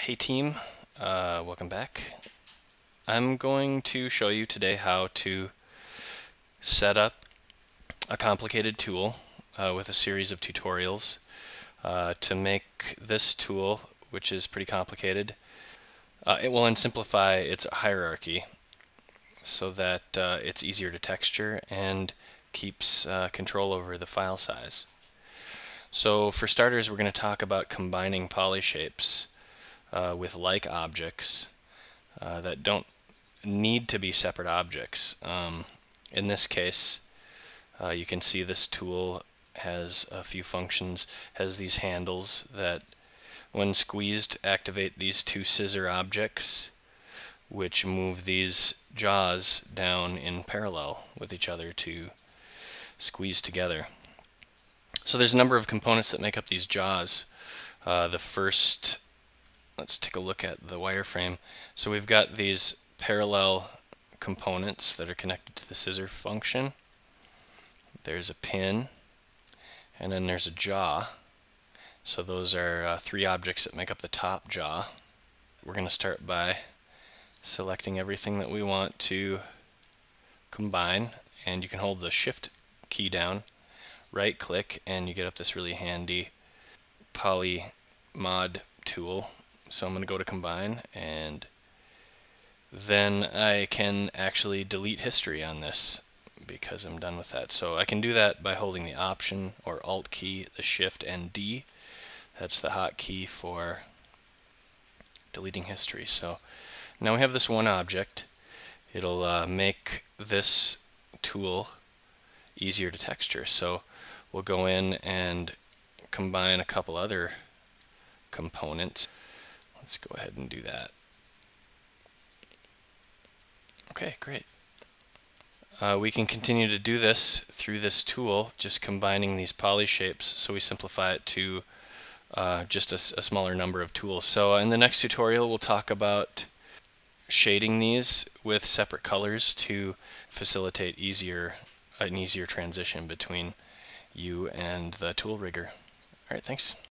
Hey team, welcome back. I'm going to show you today how to set up a complicated tool with a series of tutorials to make this tool, which is pretty complicated, it will simplify its hierarchy so that it's easier to texture and keeps control over the file size. So for starters, we're going to talk about combining polyshapes with like objects that don't need to be separate objects. In this case, you can see this tool has a few functions, has these handles that when squeezed activate these two scissor objects which move these jaws down in parallel with each other to squeeze together. So there's a number of components that make up these jaws. The first, let's take a look at the wireframe. So we've got these parallel components that are connected to the scissor function. There's a pin, and then there's a jaw. So those are three objects that make up the top jaw. We're going to start by selecting everything that we want to combine, and you can hold the Shift key down, right click, and you get up this really handy poly mod tool. So I'm going to go to combine, and then I can actually delete history on this because I'm done with that. So I can do that by holding the Option or Alt key, the Shift and D. That's the hotkey for deleting history. So now we have this one object. It'll make this tool easier to texture. So we'll go in and combine a couple other components. Let's go ahead and do that. Okay, great. We can continue to do this through this tool, just combining these poly shapes, so we simplify it to just a smaller number of tools. So in the next tutorial we'll talk about shading these with separate colors to facilitate an easier transition between you and the tool rigger. Alright, thanks.